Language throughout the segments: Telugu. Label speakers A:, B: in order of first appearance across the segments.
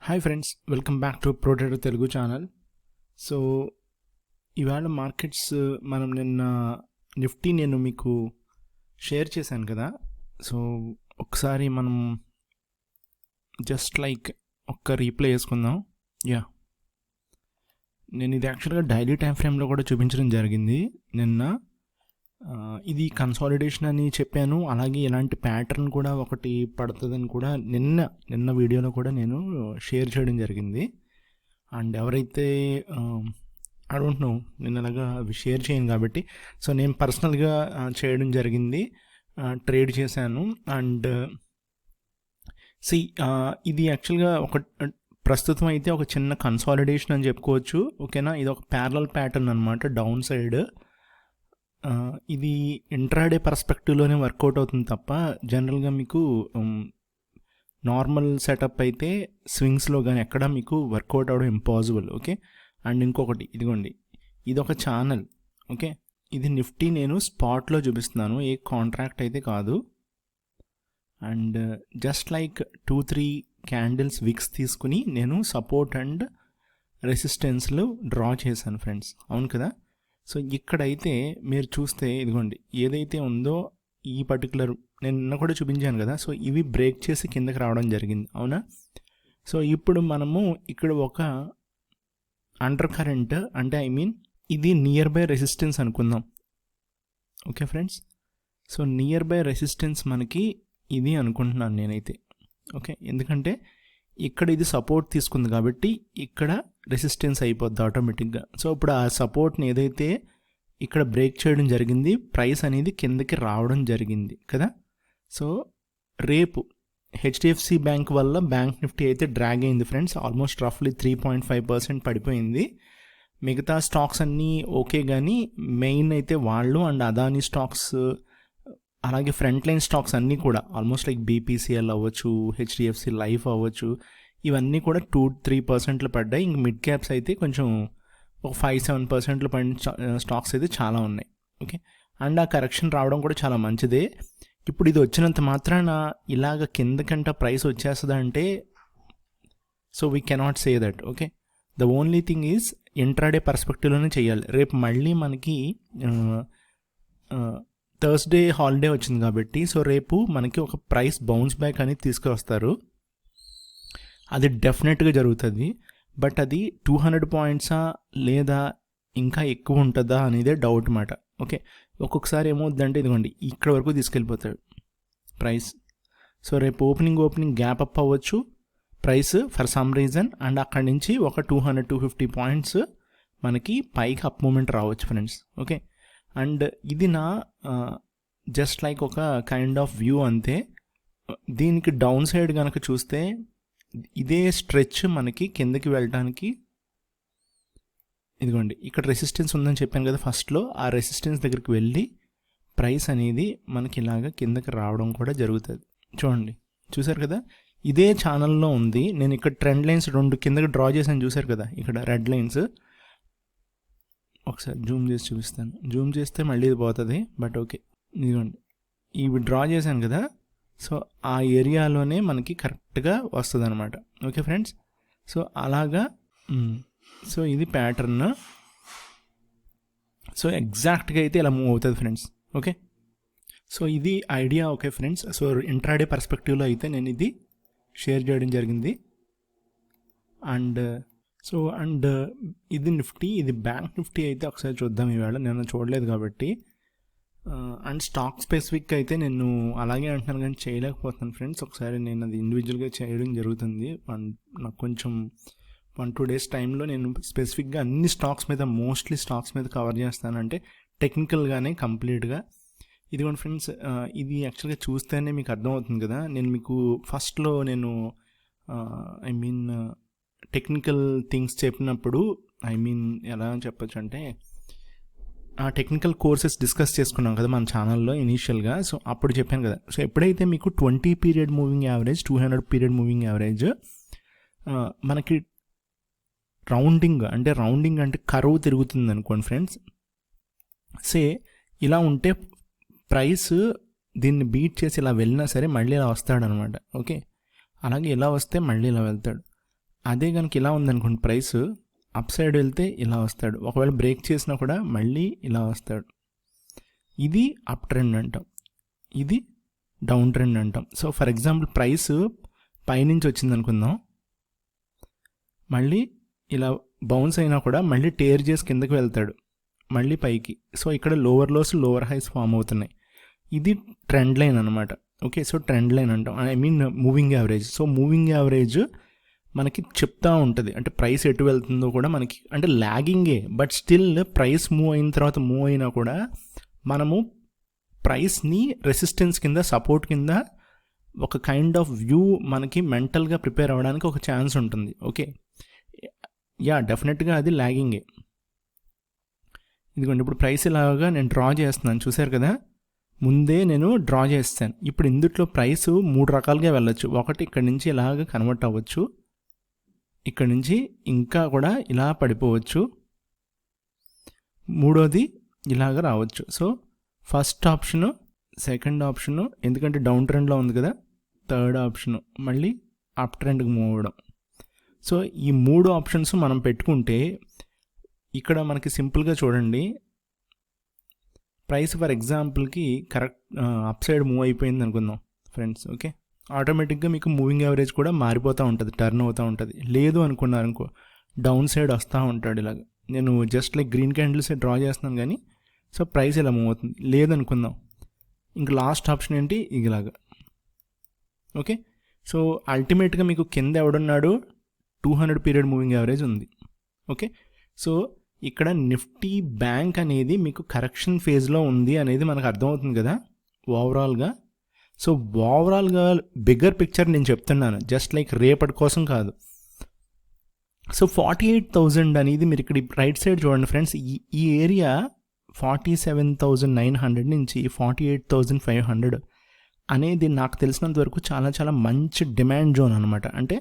A: Hi friends, welcome back to ప్రొటేటో తెలుగు ఛానల్. సో ఇవాళ మార్కెట్స్ మనం నిన్న నిఫ్టీ నేను మీకు షేర్ చేశాను కదా. సో ఒకసారి మనం జస్ట్ లైక్ ఒక్క రీప్లే చేసుకుందాం. నేను ఇది యాక్చువల్గా డైలీ టైం ఫ్రేమ్లో కూడా చూపించడం జరిగింది నిన్న. ఇది కన్సాలిడేషన్ అని చెప్పాను, అలాగే ఇలాంటి ప్యాటర్న్ కూడా ఒకటి పడుతుందని కూడా నిన్న వీడియోలో కూడా నేను షేర్ చేయడం జరిగింది. అండ్ ఎవరైతే ఐ డోంట్ నో నేను అలాగా అవి షేర్ చేయను కాబట్టి, సో నేను పర్సనల్గా చేయడం జరిగింది, ట్రేడ్ చేశాను. అండ్ ఇది యాక్చువల్గా ప్రస్తుతం అయితే ఒక చిన్న కన్సాలిడేషన్ అని చెప్పుకోవచ్చు. ఓకేనా, ఇది ఒక ప్యారలల్ ప్యాటర్న్ అనమాట, డౌన్ సైడ్. ఇది ఇంట్రాడే పర్స్పెక్టివ్లోనే వర్కౌట్ అవుతుంది తప్ప జనరల్గా మీకు నార్మల్ సెటప్ అయితే స్వింగ్స్లో కానీ ఎక్కడ మీకు వర్కౌట్ అవ్వడం ఇంపాసిబుల్. ఓకే, అండ్ ఇంకొకటి ఇదిగోండి, ఇది ఒక ఛానల్. ఓకే, ఇది నిఫ్టీ నేను స్పాట్లో చూపిస్తున్నాను, ఏ కాంట్రాక్ట్ అయితే కాదు. And just like 2-3 candles wicks తీసుకుని నేను సపోర్ట్ అండ్ రెసిస్టెన్స్లు డ్రా చేశాను ఫ్రెండ్స్. అవును కదా. సో ఇక్కడైతే మీరు చూస్తే ఇదిగోండి, ఏదైతే ఉందో ఈ పర్టికులర్ నేను నిన్న కూడా చూపించాను కదా. సో ఇవి బ్రేక్ చేసి కిందకి రావడం జరిగింది, అవునా. సో ఇప్పుడు మనము ఇక్కడ ఒక అండర్ కరెంట్ అంటే ఇది నియర్ బై రెసిస్టెన్స్ అనుకుందాం. Okay friends, so near by resistance మనకి ఇది అనుకుంటున్నాను నేనైతే. ఓకే, ఎందుకంటే ఇక్కడ ఇది సపోర్ట్ తీసుకుంది కాబట్టి ఇక్కడ రెసిస్టెన్స్ అయిపోద్ది ఆటోమేటిక్గా. సో ఇప్పుడు ఆ సపోర్ట్ని ఏదైతే ఇక్కడ బ్రేక్ చేయడం జరిగింది, ప్రైస్ అనేది కిందకి రావడం జరిగింది కదా. సో రేపు హెచ్డిఎఫ్సి బ్యాంక్ వల్ల బ్యాంక్ నిఫ్టీ అయితే డ్రాగ్ అయింది ఫ్రెండ్స్, ఆల్మోస్ట్ రఫ్లీ 3.5% పడిపోయింది. మిగతా స్టాక్స్ అన్నీ ఓకే, కానీ మెయిన్ అయితే వాళ్ళు అండ్ అదానీ స్టాక్స్, అలాగే ఫ్రంట్ లైన్ స్టాక్స్ అన్నీ కూడా ఆల్మోస్ట్ లైక్ బీపీసీఎల్ అవ్వచ్చు, హెచ్డిఎఫ్సి లైఫ్ అవ్వచ్చు, ఇవన్నీ కూడా 2-3% పడ్డాయి. ఇంక మిడ్ క్యాప్స్ అయితే కొంచెం ఒక 5-7% పడిన స్టాక్స్ అయితే చాలా ఉన్నాయి. ఓకే, అండ్ ఆ కరెక్షన్ రావడం కూడా చాలా మంచిదే. ఇప్పుడు ఇది వచ్చినంత మాత్రాన ఇలాగ కిందకంట ప్రైస్ వచ్చేస్తుంది అంటే, so we cannot say that. Okay, the only thing is intraday పర్స్పెక్టివ్లోనే చేయాలి. రేపు మళ్ళీ మనకి థర్స్డే హాలిడే వచ్చింది కాబట్టి, సో రేపు మనకి ఒక ప్రైస్ బౌన్స్ బ్యాక్ అనేది తీసుకువస్తారు. అది డెఫినెట్గా జరుగుతుంది. బట్ అది 200 పాయింట్సా లేదా ఇంకా ఎక్కువ ఉంటుందా అనేదే డౌట్ మాట. ఓకే, ఒక్కొక్కసారి ఏమవుతుందంటే ఇదిగోండి ఇక్కడ వరకు తీసుకెళ్ళిపోతాడు ప్రైస్. సో రేపు ఓపెనింగ్ గ్యాప్ అప్ అవ్వచ్చు price for some reason, and అక్కడి నుంచి ఒక 200-250 పాయింట్స్ మనకి పైకి అప్ మూమెంట్ రావచ్చు ఫ్రెండ్స్. ఓకే, అండ్ ఇది నా జస్ట్ లైక్ ఒక కైండ్ ఆఫ్ వ్యూ అంతే. దీనికి డౌన్ సైడ్ కనుక చూస్తే ఇదే స్ట్రెచ్ మనకి కిందకి వెళ్ళడానికి, ఇదిగోండి ఇక్కడ రెసిస్టెన్స్ ఉందని చెప్పాను కదా ఫస్ట్లో, ఆ రెసిస్టెన్స్ దగ్గరికి వెళ్ళి ప్రైస్ అనేది మనకి ఇలాగ కిందకి రావడం కూడా జరుగుతుంది. చూడండి, చూసారు కదా, ఇదే ఛానల్లో ఉంది. నేను ఇక్కడ ట్రెండ్ లైన్స్ 2 కిందకి డ్రా చేశాను, చూసారు కదా ఇక్కడ రెడ్ లైన్స్. ఒకసారి జూమ్ చేసి చూపిస్తాను, జూమ్ చేస్తే మళ్ళీ ఇది పోతుంది, బట్ ఓకే. ఇదిగోండి ఇవి డ్రా చేశాను కదా, సో ఆ ఏరియాలోనే మనకి కరెక్ట్గా వస్తుంది అనమాట. ఓకే ఫ్రెండ్స్, సో అలాగా. సో ఇది ప్యాటర్న్. సో ఎగ్జాక్ట్గా అయితే ఇలా మూవ్ అవుతుంది ఫ్రెండ్స్. ఓకే, సో ఇది idea. Okay friends, so intraday పర్స్పెక్టివ్లో అయితే నేను ఇది షేర్ చేయడం జరిగింది. అండ్ ఇది నిఫ్టీ, ఇది బ్యాంక్ నిఫ్టీ అయితే ఒకసారి చూద్దాం ఇవాళ, నేను చూడలేదు కాబట్టి. అండ్ స్టాక్ స్పెసిఫిక్ అయితే నేను అలాగే అంటున్నాను కానీ చేయలేకపోతున్నాను ఫ్రెండ్స్. ఒకసారి నేను అది ఇండివిజువల్గా చేయడం జరుగుతుంది. నాకు కొంచెం 1-2 డేస్ టైంలో నేను స్పెసిఫిక్గా అన్ని స్టాక్స్ మీద, మోస్ట్లీ స్టాక్స్ మీద కవర్ చేస్తానంటే టెక్నికల్గానే కంప్లీట్గా. ఇదిగోండి ఫ్రెండ్స్, ఇది యాక్చువల్గా చూస్తేనే మీకు అర్థమవుతుంది కదా. నేను మీకు ఫస్ట్లో నేను టెక్నికల్ థింగ్స్ చెప్పినప్పుడు ఎలా చెప్పచ్చు అంటే, ఆ టెక్నికల్ కోర్సెస్ డిస్కస్ చేసుకున్నాం కదా మన ఛానల్లో ఇనీషియల్గా. సో అప్పుడు చెప్పాను కదా, సో ఎప్పుడైతే మీకు 20 period moving average, 200 period moving average మనకి రౌండింగ్ అంటే కర్వ్ తిరుగుతుంది అనుకోండి ఫ్రెండ్స్. ఇలా ఉంటే ప్రైస్ దీన్ని బీట్ చేసి ఇలా వెళ్ళినా సరే మళ్ళీ ఇలా వస్తాడనమాట. ఓకే, అలాగే ఇలా వస్తే మళ్ళీ ఇలా వెళ్తాడు. అదే కనుక ఇలా ఉందనుకోండి, ప్రైస్ అప్ సైడ్ వెళ్తే ఇలా వస్తాడు, ఒకవేళ బ్రేక్ చేసినా కూడా మళ్ళీ ఇలా వస్తాడు. ఇది అప్ ట్రెండ్ అంటాం, ఇది డౌన్ ట్రెండ్ అంటాం. సో ఫర్ ఎగ్జాంపుల్ ప్రైస్ పైనుంచి వచ్చింది అనుకుందాం, మళ్ళీ ఇలా బౌన్స్ అయినా కూడా మళ్ళీ టేర్ చేసి కిందకి వెళ్తాడు, మళ్ళీ పైకి. సో ఇక్కడ lower lows lower highs form అవుతున్నాయి. ఇది ట్రెండ్ లైన్ అనమాట. ఓకే, సో ట్రెండ్ లైన్ అంటాం, I mean moving average. So moving average మనకి చెప్తా ఉంటుంది, అంటే ప్రైస్ ఎటు వెళ్తుందో కూడా మనకి, అంటే లాగింగే, బట్ స్టిల్ ప్రైస్ మూవ్ అయిన తర్వాత మూవ్ అయినా కూడా మనము ప్రైస్ని రెసిస్టెన్స్ కింద, సపోర్ట్ కింద ఒక కైండ్ ఆఫ్ వ్యూ మనకి మెంటల్గా ప్రిపేర్ అవ్వడానికి ఒక ఛాన్స్ ఉంటుంది. ఓకే, యా డెఫినెట్గా అది లాగింగే. ఇదిగోండి ఇప్పుడు ప్రైస్ ఇలాగా నేను డ్రా చేస్తున్నాను, చూసారు కదా, ముందే నేను డ్రా చేస్తాను. ఇప్పుడు ఇందులో ప్రైస్ 3 రకాలుగా వెళ్ళొచ్చు. ఒకటి ఇక్కడ నుంచి ఇలాగ కన్వర్ట్ అవ్వచ్చు, ఇక్కడ నుంచి ఇంకా కూడా ఇలా పడిపోవచ్చు, మూడోది ఇలాగ రావచ్చు. So first option, second option, ఎందుకంటే డౌన్ ట్రెండ్లో ఉంది కదా, థర్డ్ ఆప్షను మళ్ళీ అప్ ట్రెండ్కి మూవ్ అవ్వడం. సో ఈ 3 ఆప్షన్స్ మనం పెట్టుకుంటే ఇక్కడ మనకి సింపుల్గా చూడండి, ప్రైస్ ఫర్ ఎగ్జాంపుల్కి కరెక్ట్ అప్ సైడ్ మూవ్ అయిపోయింది అనుకుందాం ఫ్రెండ్స్. ఓకే, ఆటోమేటిక్గా మీకు మూవింగ్ యావరేజ్ కూడా మారిపోతూ ఉంటుంది, టర్న్ అవుతూ ఉంటుంది. లేదు అనుకున్నారనుకో, డౌన్ సైడ్ వస్తూ ఉంటాడు ఇలాగ. నేను just like green candles draw చేస్తున్నాను కానీ, సో ప్రైస్ ఇలా మూవ్ అవుతుంది. లేదనుకుందాం, ఇంక లాస్ట్ ఆప్షన్ ఏంటి, ఇలాగా. ఓకే, సో అల్టిమేట్గా మీకు కింద ఎవడున్నాడు, 200 పీరియడ్ మూవింగ్ యావరేజ్ ఉంది. ఓకే, సో ఇక్కడ నిఫ్టీ బ్యాంక్ అనేది మీకు కరెక్షన్ ఫేజ్లో ఉంది అనేది మనకు అర్థమవుతుంది కదా ఓవరాల్గా. సో ఓవరాల్గా బిగ్గర్ పిక్చర్ నేను చెప్తున్నాను, జస్ట్ లైక్ రేపటి కోసం కాదు. సో 48,000 అనేది మీరు ఇక్కడ రైట్ సైడ్ చూడండి ఫ్రెండ్స్, ఈ ఏరియా 47,900 నుంచి 48,500 అనేది నాకు తెలిసినంత వరకు చాలా చాలా మంచి డిమాండ్ జోన్ అనమాట. అంటే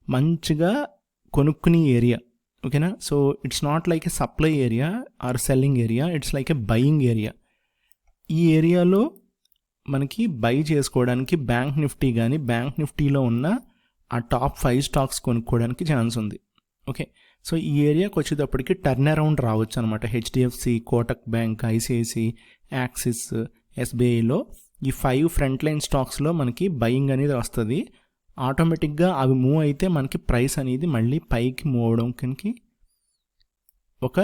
A: మంచిగా కొనుక్కునే ఏరియా. ఓకేనా, so it's not like a supply area or selling area, it's like a buying area. ఈ ఏరియాలో మనకి బై చేసుకోవడానికి బ్యాంక్ నిఫ్టీ కానీ, బ్యాంక్ నిఫ్టీలో ఉన్న ఆ టాప్ 5 స్టాక్స్ కొనుక్కోవడానికి ఛాన్స్ ఉంది. ఓకే, సో ఈ ఏరియాకి వచ్చేటప్పటికి టర్న్ అరౌండ్ రావచ్చు అనమాట. హెచ్డిఎఫ్సి, కోటక్ బ్యాంక్, ఐసిఐసి, యాక్సిస్, ఎస్బీఐలో ఈ 5 ఫ్రంట్ లైన్ స్టాక్స్లో మనకి బయింగ్ అనేది వస్తుంది. ఆటోమేటిక్గా అవి మూవ్ అయితే మనకి ప్రైస్ అనేది మళ్ళీ పైకి మూవ్ అవడానికి ఒక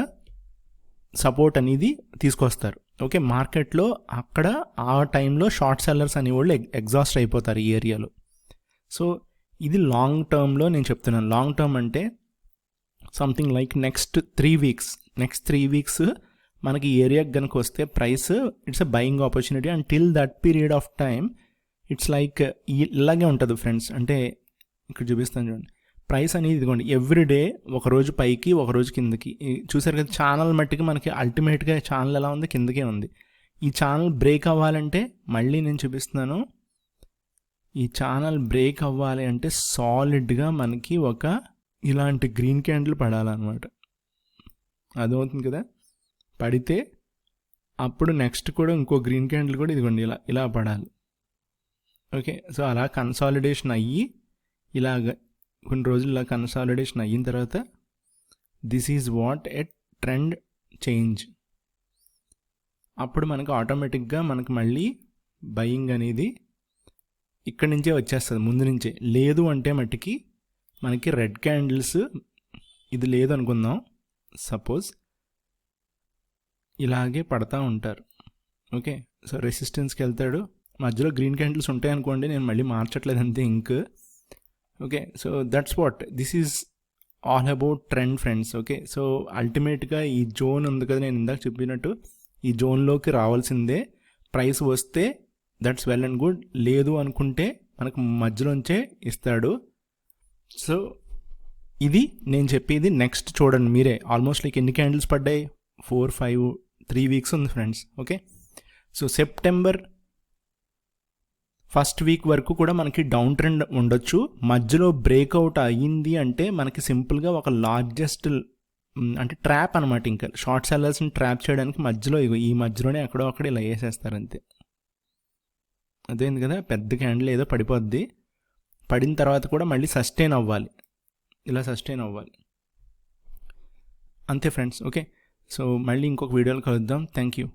A: సపోర్ట్ అనేది తీసుకొస్తారు. ఓకే, మార్కెట్లో అక్కడ ఆ టైంలో షార్ట్ సెల్లర్స్ అనేవాళ్ళు ఎగ్జాస్ట్ అయిపోతారు ఈ ఏరియాలో. సో ఇది లాంగ్ టర్మ్లో నేను చెప్తున్నాను. లాంగ్ టర్మ్ అంటే సంథింగ్ లైక్ నెక్స్ట్ 3 వీక్స్ మనకి ఈ ఏరియాకి కనుక వస్తే price it's a buying opportunity. And till that period of time it's like ఇలాగే ఉంటుంది ఫ్రెండ్స్. అంటే ఇక్కడ చూపిస్తాను చూడండి, ప్రైస్ అనేది ఇదిగోండి ఎవ్రీడే ఒకరోజు పైకి ఒకరోజు కిందకి. చూసారు కదా, ఛానల్ మట్టికి మనకి అల్టిమేట్గా ఛానల్ ఎలా ఉంది, కిందకే ఉంది. ఈ ఛానల్ బ్రేక్ అవ్వాలంటే మళ్ళీ నేను చూపిస్తున్నాను, ఈ ఛానల్ బ్రేక్ అవ్వాలి అంటే సాలిడ్గా మనకి ఒక ఇలాంటి గ్రీన్ క్యాండిల్ పడాలన్నమాట. అదవుతుంది కదా, పడితే అప్పుడు నెక్స్ట్ కూడా ఇంకో గ్రీన్ క్యాండిల్ కూడా ఇదిగోండి ఇలా పడాలి. ఓకే, సో అలా కన్సాలిడేషన్ అయ్యి ఇలాగ కొన్ని రోజులు ఇలా కన్సాలిడేషన్ అయిన తర్వాత this is what a trend change. అప్పుడు మనకు ఆటోమేటిక్గా మనకు మళ్ళీ బయింగ్ అనేది ఇక్కడి నుంచే వచ్చేస్తుంది, ముందు నుంచే. లేదు అంటే మట్టికి మనకి రెడ్ క్యాండిల్స్ ఇది లేదు అనుకుందాం, సపోజ్ ఇలాగే పడతా ఉంటారు. ఓకే, సో రెసిస్టెన్స్కి వెళ్తాడు, మధ్యలో గ్రీన్ క్యాండిల్స్ ఉంటాయి అనుకోండి, నేను మళ్ళీ మార్చట్లేదు అంతే ఇంక్. Okay, so that's what this is all about trend friends. Okay, so అల్టిమేట్గా ఈ జోన్ ఉంది కదా, నేను ఇందాక చెప్పినట్టు ఈ జోన్లోకి రావాల్సిందే. ప్రైస్ వస్తే దట్స్ వెల్ అండ్ గుడ్, లేదు అనుకుంటే మనకు మధ్యలోంచే ఇస్తాడు. సో ఇది నేను చెప్పేది. నెక్స్ట్ చూడండి మీరే, ఆల్మోస్ట్ లైక్ ఎన్ని క్యాండిల్స్ పడ్డాయి, 4, 5, 3 వీక్స్ ఉంది friends. Okay, so September 1st week వరకు కూడా మనకి డౌన్ ట్రెండ్ ఉండొచ్చు. మధ్యలో బ్రేక్అవుట్ అయ్యింది అంటే మనకి సింపుల్గా ఒక లార్జెస్ట్ అంటే ట్రాప్ అనమాట. ఇంకా షార్ట్ సెల్లర్స్ని ట్రాప్ చేయడానికి మధ్యలో ఈ మధ్యలోనే ఎక్కడో అక్కడ ఇలా వేసేస్తారు అంతే. అదేంది కదా, పెద్ద క్యాండిల్ ఏదో పడిపోద్ది, పడిన తర్వాత కూడా మళ్ళీ సస్టైన్ అవ్వాలి, ఇలా సస్టైన్ అవ్వాలి. అంతే ఫ్రెండ్స్. ఓకే, సో మళ్ళీ ఇంకొక వీడియోలో కలుద్దాం. Thank you.